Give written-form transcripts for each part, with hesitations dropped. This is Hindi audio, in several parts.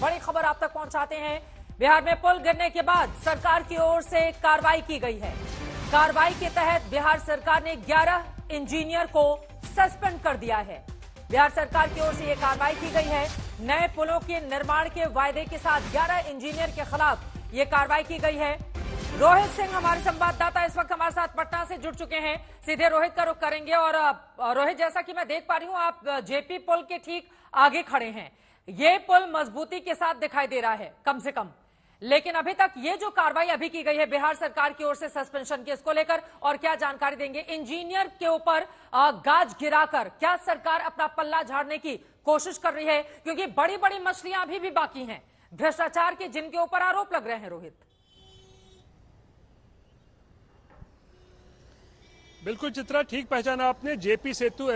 बड़ी खबर आप तक पहुंचाते हैं। बिहार में पुल गिरने के बाद सरकार की ओर से कार्रवाई की गई है। कार्रवाई के तहत बिहार सरकार ने 11 इंजीनियर को सस्पेंड कर दिया है। बिहार सरकार की ओर से यह कार्रवाई की गई है। नए पुलों के निर्माण के वायदे के साथ 11 इंजीनियर के खिलाफ यह कार्रवाई की गई है। रोहित सिंह हमारे संवाददाता इस वक्त हमारे साथ पटना से जुड़ चुके हैं। सीधे रोहित का रुख करेंगे। और रोहित, जैसा कि मैं देख पा रही हूं, आप जेपी पुल के ठीक आगे खड़े हैं। ये पुल मजबूती के साथ दिखाई दे रहा है कम से कम, लेकिन अभी तक ये जो कार्रवाई अभी की गई है बिहार सरकार की ओर से सस्पेंशन की, इसको लेकर और क्या जानकारी देंगे? इंजीनियर के ऊपर गाज गिराकर क्या सरकार अपना पल्ला झाड़ने की कोशिश कर रही है? क्योंकि बड़ी बड़ी मछलियां अभी भी बाकी हैं भ्रष्टाचार के, जिनके ऊपर आरोप लग रहे हैं। रोहित, बिल्कुल चित्रा, ठीक पहचाना आपने। जेपी सेतु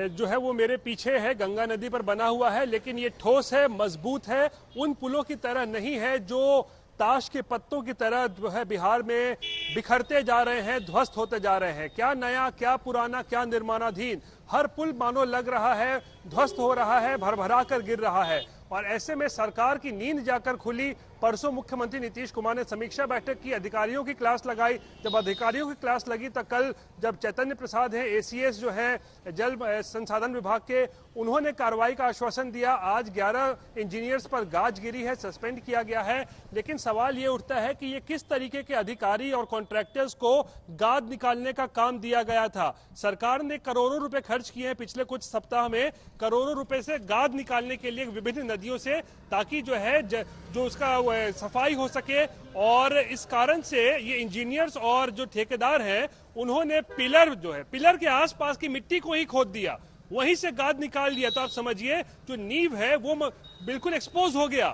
जो है वो मेरे पीछे है, गंगा नदी पर बना हुआ है, लेकिन ये ठोस है, मजबूत है, उन पुलों की तरह नहीं है जो ताश के पत्तों की तरह जो है बिहार में बिखरते जा रहे हैं, ध्वस्त होते जा रहे हैं। क्या नया, क्या पुराना, क्या निर्माणाधीन, हर पुल मानो लग रहा है ध्वस्त हो रहा है, भरभरा कर गिर रहा है। और ऐसे में सरकार की नींद जाकर खुली। परसों मुख्यमंत्री नीतीश कुमार ने समीक्षा बैठक की, अधिकारियों की क्लास लगाई। जब अधिकारियों की क्लास लगी तो कल जब चैतन्य प्रसाद है, एसीएस जो है जल संसाधन विभाग के, उन्होंने कार्रवाई का आश्वासन दिया। आज 11 इंजीनियर्स पर गाज गिरी है, सस्पेंड किया गया है। लेकिन सवाल ये उठता है कि ये किस तरीके के अधिकारी और कॉन्ट्रैक्टर्स को गाद निकालने का काम दिया गया था। सरकार ने करोड़ों रुपए खर्च किए हैं पिछले कुछ सप्ताह में, करोड़ों रुपए से गाद निकालने के लिए विभिन्न नदियों से, ताकि जो है जो उसका सफाई हो सके। और इस कारण से ये इंजीनियर्स और जो ठेकेदार हैं, उन्होंने पिलर के आसपास की मिट्टी को ही खोद दिया, वहीं से गाद निकाल लिया। तो आप समझिए जो नींव है वो बिल्कुल एक्सपोज हो गया।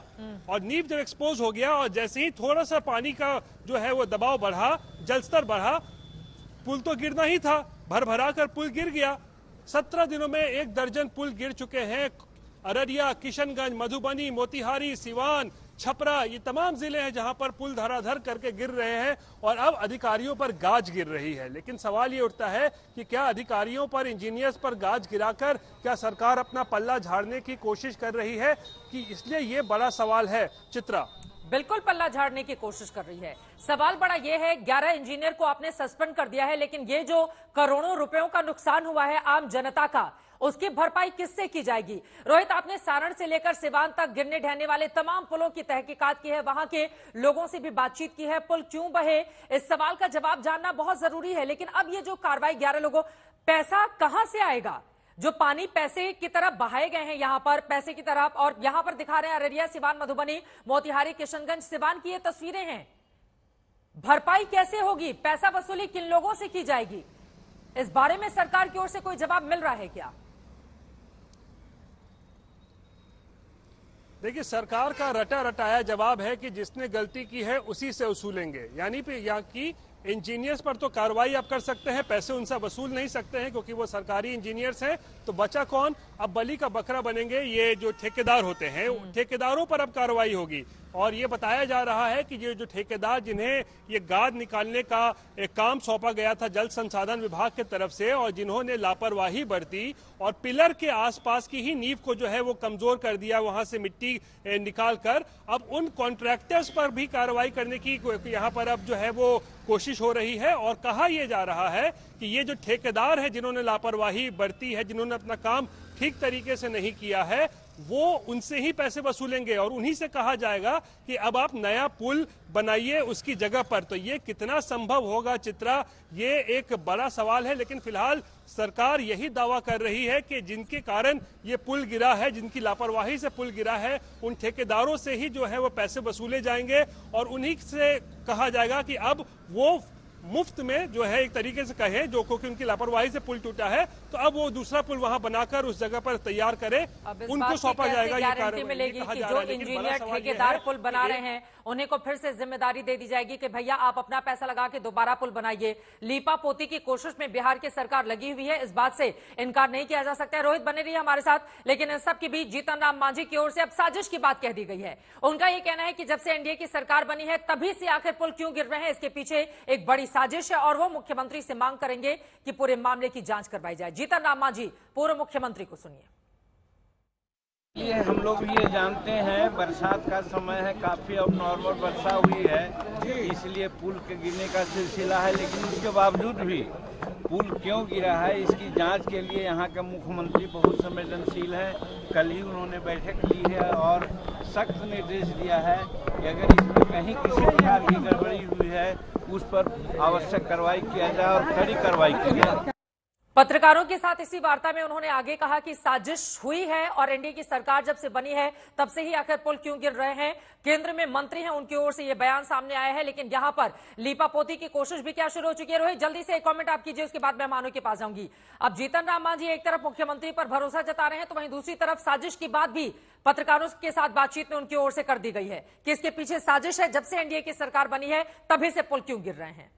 और नींव जब एक्सपोज हो गया और जैसे ही थोड़ा सा पानी का जो है वो दबाव बढ़ा, जलस्तर बढ़ा, पुल तो गिरना ही था, भरभरा कर पुल गिर गया। 17 दिनों में 1 दर्जन पुल गिर चुके हैं। अररिया, किशनगंज, मधुबनी, मोतिहारी, सिवान, छपरा, ये तमाम जिले हैं जहां पर पुल धराधर करके गिर रहे हैं और अब अधिकारियों पर गाज गिर रही है। लेकिन सवाल ये उठता है कि क्या अधिकारियों पर, इंजीनियर्स पर गाज गिराकर क्या सरकार अपना पल्ला झाड़ने की कोशिश कर रही है? कि इसलिए ये बड़ा सवाल है चित्रा। बिल्कुल पल्ला झाड़ने की कोशिश कर रही है। सवाल बड़ा यह है, 11 इंजीनियर को आपने सस्पेंड कर दिया है, लेकिन ये जो करोड़ों रुपयों का नुकसान हुआ है आम जनता का, उसकी भरपाई किससे की जाएगी? रोहित, आपने सारण से लेकर सिवान तक गिरने ढहने वाले तमाम पुलों की तहकीकात की है, वहां के लोगों से भी बातचीत की है। पुल क्यों बहे, इस सवाल का जवाब जानना बहुत जरूरी है। लेकिन अब ये जो कार्रवाई 11 लोगों, पैसा कहां से आएगा? जो पानी पैसे की तरफ बहाए गए हैं यहां पर, पैसे की तरफ, और यहां पर दिखा रहे हैं अररिया, सिवान, मधुबनी, मोतिहारी, किशनगंज, सिवान की ये तस्वीरें हैं। भरपाई कैसे होगी? पैसा वसूली किन लोगों से की जाएगी? इस बारे में सरकार की ओर से कोई जवाब मिल रहा है क्या? देखिए, सरकार का रटा रटाया जवाब है कि जिसने गलती की है उसी से वसूलेंगे। यानी कि यहाँ की इंजीनियर्स पर तो कार्रवाई आप कर सकते हैं, पैसे उनसे वसूल नहीं सकते हैं क्योंकि वो सरकारी इंजीनियर्स हैं। तो बचा कौन? अब बलि का बकरा बनेंगे ये जो ठेकेदार होते हैं, ठेकेदारों पर अब कार्रवाई होगी। और ये बताया जा रहा है कि ये जो ठेकेदार, जिन्हें ये गाद निकालने का एक काम सौंपा गया था जल संसाधन विभाग की तरफ से, और जिन्होंने लापरवाही बरती और पिलर के आसपास की ही नींव को जो है वो कमजोर कर दिया, वहां से मिट्टी निकाल कर, अब उन कॉन्ट्रैक्टर्स पर भी कार्रवाई करने की यहाँ पर अब जो है वो कोशिश हो रही है। और कहा यह जा रहा है कि ये जो ठेकेदार है जिन्होंने लापरवाही बरती है, जिन्होंने अपना काम ठीक तरीके से नहीं किया है, वो उनसे ही पैसे वसूलेंगे और उन्हीं से कहा जाएगा कि अब आप नया पुल बनाइए उसकी जगह पर। तो ये कितना संभव होगा चित्रा, ये एक बड़ा सवाल है। लेकिन फिलहाल सरकार यही दावा कर रही है कि जिनके कारण ये पुल गिरा है, जिनकी लापरवाही से पुल गिरा है, उन ठेकेदारों से ही जो है वो पैसे वसूले जाएंगे और उन्हीं से कहा जाएगा कि अब वो मुफ्त में जो है एक तरीके से कहें, जो क्योंकि उनकी लापरवाही से पुल टूटा है, तो अब वो दूसरा पुल वहां बनाकर उस जगह पर तैयार करे, उनको सौंपा जाएगा। ये गारंटी मिलेगी कि जो इंजीनियर ठेकेदार पुल बना रहे हैं उन्हें को फिर से जिम्मेदारी दे दी जाएगी कि भैया आप अपना पैसा लगा के दोबारा पुल बनाइए। लीपा पोती की कोशिश में बिहार की सरकार लगी हुई है, इस बात से इनकार नहीं किया जा सकता है। रोहित बने रहिए हमारे साथ। लेकिन इन सब के बीच जीतन राम मांझी की ओर से अब साजिश की बात कह दी गई है। उनका यह कहना है कि जब से एनडीए की सरकार बनी है तभी से आखिर पुल क्यों गिर रहे हैं, इसके पीछे एक बड़ी साजिश है और वो मुख्यमंत्री से मांग करेंगे कि पूरे मामले की जांच करवाई जाए। जीतन राम मांझी पूर्व मुख्यमंत्री को सुनिए। ये हम लोग ये जानते हैं बरसात का समय है, काफी अब नॉर्मल वर्षा हुई है, इसलिए पुल के गिरने का सिलसिला है। लेकिन उसके बावजूद भी पुल क्यों गिरा है, इसकी जांच के लिए यहाँ के मुख्यमंत्री बहुत संवेदनशील है। कल ही उन्होंने बैठक ली है और सख्त निर्देश दिया है कि अगर इसमें कहीं किसी प्रकार की गड़बड़ी हुई है उस पर आवश्यक कार्रवाई किया जाए और कड़ी कार्रवाई की जाए। पत्रकारों के साथ इसी वार्ता में उन्होंने आगे कहा कि साजिश हुई है और एनडीए की सरकार जब से बनी है तब से ही आखिर पुल क्यों गिर रहे हैं। केंद्र में मंत्री हैं, उनकी ओर से यह बयान सामने आया है, लेकिन यहां पर लीपापोती की कोशिश भी क्या शुरू हो चुकी है। रोहित, जल्दी से एक कमेंट आप कीजिए, उसके बाद मेहमानों के पास जाऊंगी। अब जीतन राम मांझी एक तरफ मुख्यमंत्री पर भरोसा जता रहे हैं, तो वहीं दूसरी तरफ साजिश की बात भी पत्रकारों के साथ बातचीत में उनकी ओर से कर दी गई है कि इसके पीछे साजिश है। जब से एनडीए की सरकार बनी है तभी से पुल क्यों गिर रहे हैं।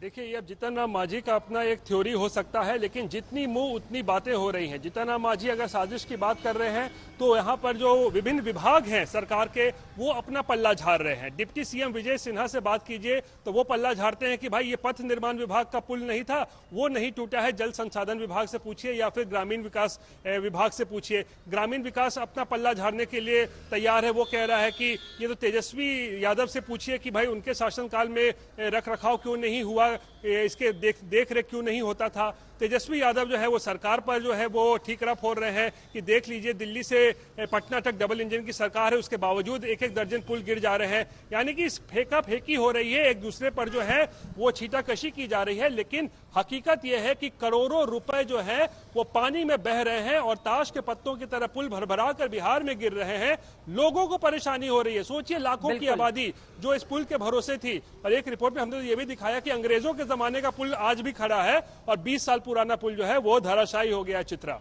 देखिए, ये अब जीतन राम मांझी का अपना एक थ्योरी हो सकता है, लेकिन जितनी मुंह उतनी बातें हो रही हैं। जीतन राम मांझी अगर साजिश की बात कर रहे हैं तो यहाँ पर जो विभिन्न विभाग हैं सरकार के, वो अपना पल्ला झाड़ रहे हैं। डिप्टी सीएम विजय सिन्हा से बात कीजिए तो वो पल्ला झाड़ते हैं कि भाई ये पथ निर्माण विभाग का पुल नहीं था, वो नहीं टूटा है। जल संसाधन विभाग से पूछिए या फिर ग्रामीण विकास विभाग से पूछिए। ग्रामीण विकास अपना पल्ला झाड़ने के लिए तैयार है। वो कह रहा है कि ये तो तेजस्वी यादव से पूछिए कि भाई उनके शासनकाल में रख रखाव क्यों नहीं हुआ, इसके देख रेख क्यों नहीं होता था। तेजस्वी यादव जो है वो सरकार पर जो है वो ठीकरा फोड़ रहे हैं कि देख लीजिए दिल्ली से पटना तक डबल इंजन की सरकार है, उसके बावजूद एक एक दर्जन पुल गिर जा रहे हैं। यानी कि इस फेंका फेंकी हो रही है, एक दूसरे पर जो है वो छींटाकशी की जा रही है। लेकिन हकीकत यह है कि करोड़ों रुपए जो है वो पानी में बह रहे हैं और ताश के पत्तों की तरह पुल भरभरा कर बिहार में गिर रहे हैं। लोगों को परेशानी हो रही है। सोचिए, लाखों की आबादी जो इस पुल के भरोसे थी। और एक रिपोर्ट में हमने ये भी दिखाया कि अंग्रेजों के जमाने का पुल आज भी खड़ा है और 20 साल पुराना पुल जो है वो धराशायी हो गया। चित्रा,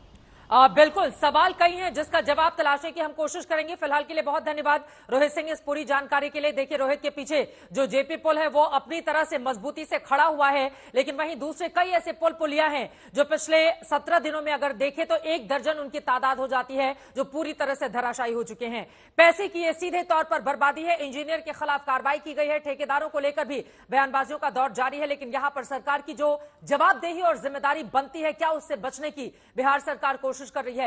बिल्कुल, सवाल कई हैं जिसका जवाब तलाशने की हम कोशिश करेंगे। फिलहाल के लिए बहुत धन्यवाद रोहित सिंह इस पूरी जानकारी के लिए। देखिए, रोहित के पीछे जो जेपी पुल है वो अपनी तरह से मजबूती से खड़ा हुआ है, लेकिन वहीं दूसरे कई ऐसे पुल पुलिया हैं जो पिछले 17 दिनों में अगर देखें तो 1 दर्जन उनकी तादाद हो जाती है जो पूरी तरह से धराशायी हो चुके हैं। पैसे की ये सीधे तौर पर बर्बादी है। इंजीनियर के खिलाफ कार्रवाई की गई है, ठेकेदारों को लेकर भी बयानबाजियों का दौर जारी है, लेकिन यहां पर सरकार की जो जवाबदेही और जिम्मेदारी बनती है, क्या उससे बचने की बिहार सरकार कोशिश कर रही है।